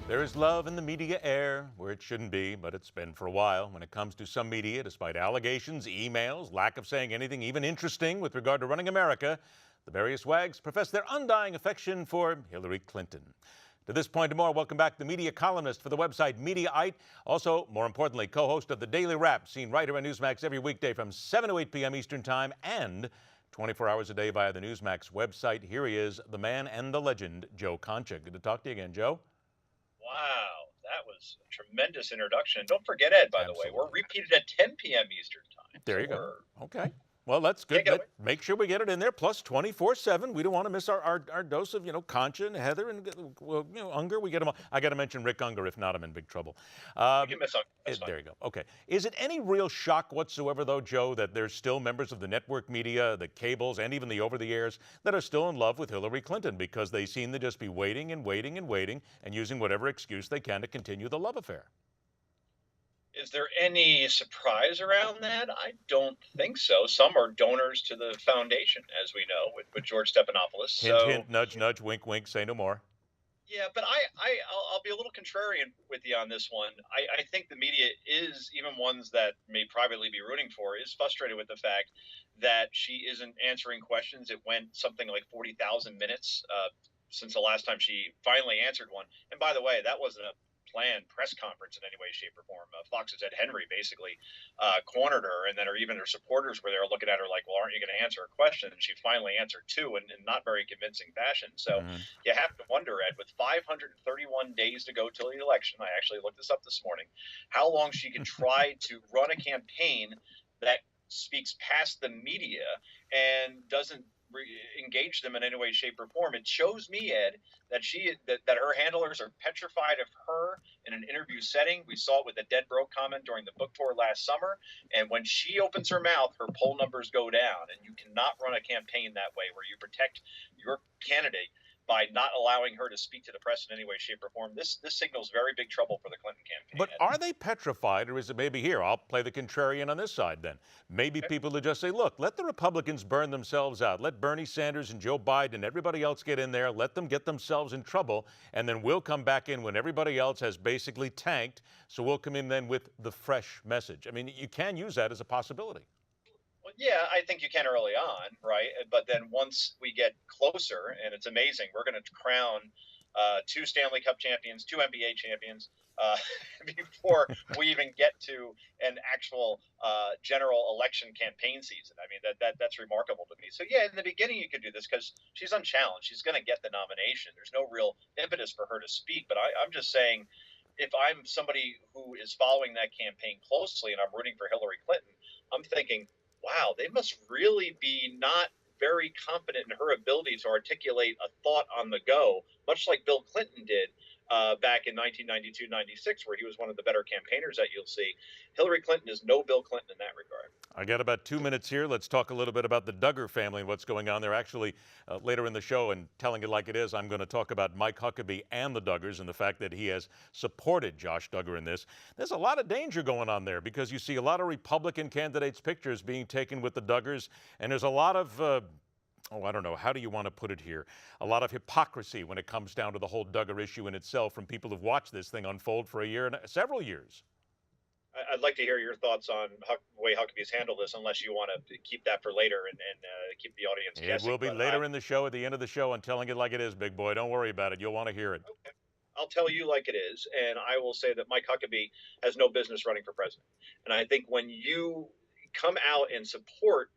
There is love in the media air where it shouldn't be, but it's been for a while. When it comes to some media, despite allegations, emails, lack of saying anything even interesting with regard to running America, the various wags profess their undying affection for Hillary Clinton. To this point and more, welcome back the media columnist for the website Mediaite. Also, more importantly, co-host of the Daily Wrap, seen right here on Newsmax every weekday from 7 to 8 p.m. Eastern Time and 24 hours a day via the Newsmax website. Here he is, the man and the legend, Joe Concha. Good to talk to you again, Joe. Wow, that was a tremendous introduction. And don't forget, Ed, by the way, we're repeated at 10 p.m. Eastern Time. There you go. Okay. Well, that's good. Make sure we get it in there. Plus 24/7. We don't want to miss our dose of, Concha and Heather and, Unger. We get them all. I got to mention Rick Unger. If not, I'm in big trouble. You can miss Unger. There you go. Okay. Is it any real shock whatsoever, though, Joe, that there's still members of the network media, the cables, and even the over-the-airs that are still in love with Hillary Clinton because they seem to just be waiting and waiting and waiting and using whatever excuse they can to continue the love affair? Is there any surprise around that? I don't think so. Some are donors to the foundation, as we know, with George Stephanopoulos. Hint, hint, nudge, nudge, wink, wink, say no more. Yeah, but I'll be a little contrarian with you on this one. I think the media is, even ones that may privately be rooting for, is frustrated with the fact that she isn't answering questions. It went something like 40,000 minutes since the last time she finally answered one. And by the way, that wasn't a planned press conference in any way, shape, or form. Fox's Ed Henry basically cornered her, and then even her supporters were there looking at her like, well, aren't you going to answer a question? And she finally answered two in not very convincing fashion. So you have to wonder, Ed, with 531 days to go till the election, I actually looked this up this morning, how long she can try to run a campaign that speaks past the media and doesn't engage them in any way, shape, or form. It shows me, Ed, that her handlers are petrified of her in an interview setting. We saw it with the dead broke comment during the book tour last summer. And when she opens her mouth, her poll numbers go down. And you cannot run a campaign that way where you protect your candidate by not allowing her to speak to the press in any way, shape, or form. This signals very big trouble for the Clinton campaign. But are they petrified, or is it maybe here? I'll play the contrarian on this side then. Maybe people who just say, look, let the Republicans burn themselves out. Let Bernie Sanders and Joe Biden and everybody else get in there. Let them get themselves in trouble. And then we'll come back in when everybody else has basically tanked. So we'll come in then with the fresh message. I mean, you can use that as a possibility. Well, yeah, I think you can early on, right? But then once we get closer, and it's amazing, we're going to crown 2 Stanley Cup champions, 2 NBA champions before we even get to an actual general election campaign season. I mean, that's remarkable to me. So yeah, in the beginning you could do this because she's unchallenged. She's going to get the nomination. There's no real impetus for her to speak. But I'm just saying, if I'm somebody who is following that campaign closely and I'm rooting for Hillary Clinton, I'm thinking, wow, they must really be not very confident in her ability to articulate a thought on the go, much like Bill Clinton did back in 1992-96, where he was one of the better campaigners that you'll see. Hillary Clinton is no Bill Clinton in that regard. I got about 2 minutes here. Let's talk a little bit about the Duggar family and what's going on there. Actually, later in the show, and telling it like it is, I'm going to talk about Mike Huckabee and the Duggars and the fact that he has supported Josh Duggar in this. There's a lot of danger going on there because you see a lot of Republican candidates' pictures being taken with the Duggars, and there's a lot of I don't know, how do you want to put it here? A lot of hypocrisy when it comes down to the whole Duggar issue in itself from people who've watched this thing unfold for a year and several years. I'd like to hear your thoughts on the way Huckabee's handled this, unless you want to keep that for later and keep the audience guessing. It will be later in the show, at the end of the show. I'm telling it like it is, big boy. Don't worry about it. You'll want to hear it. Okay. I'll tell you like it is, and I will say that Mike Huckabee has no business running for president. And I think when you come out and support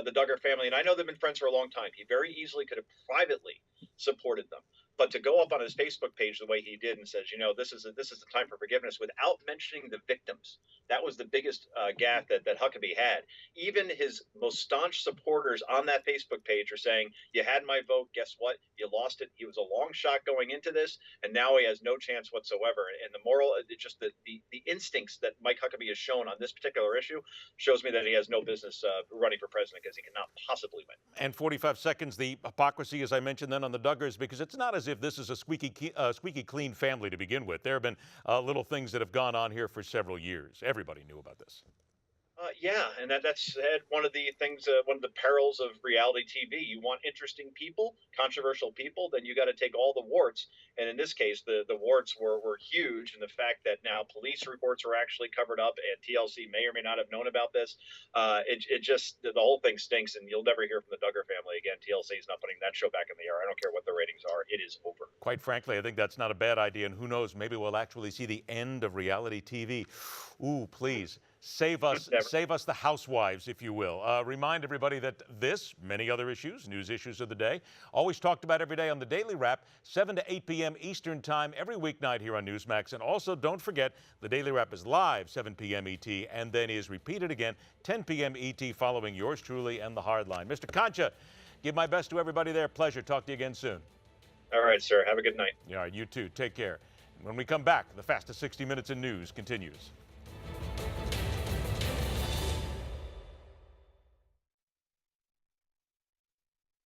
the Duggar family, and I know they've been friends for a long time, he very easily could have privately supported them. But to go up on his Facebook page the way he did and says, this is the time for forgiveness without mentioning the victims, that was the biggest gaffe that Huckabee had. Even his most staunch supporters on that Facebook page are saying, you had my vote, guess what? You lost it. He was a long shot going into this, and now he has no chance whatsoever. And the moral, just the instincts that Mike Huckabee has shown on this particular issue shows me that he has no business running for president because he cannot possibly win. And 45 seconds, the hypocrisy, as I mentioned then on the Duggars, because it's not as if this is a squeaky clean family to begin with. There have been little things that have gone on here for several years. Everybody knew about this. Yeah, and that's one of the things, one of the perils of reality TV. You want interesting people, controversial people, then you got to take all the warts. And in this case, the warts were huge. And the fact that now police reports are actually covered up, and TLC may or may not have known about this, it just the whole thing stinks. And you'll never hear from the Duggar family again. TLC is not putting that show back in the air. I don't care what the ratings are; it is over. Quite frankly, I think that's not a bad idea. And who knows, maybe we'll actually see the end of reality TV. Ooh, please. Save us the housewives, if you will. Remind everybody that this, many other issues, news issues of the day, always talked about every day on the Daily Wrap, 7 to 8 p.m. Eastern Time, every weeknight here on Newsmax. And also, don't forget, the Daily Wrap is live 7 p.m. ET, and then is repeated again 10 p.m. ET, following yours truly and the Hardline. Mr. Concha, give my best to everybody there. Pleasure. Talk to you again soon. All right, sir. Have a good night. Yeah, you too. Take care. When we come back, the fastest 60 minutes in news continues.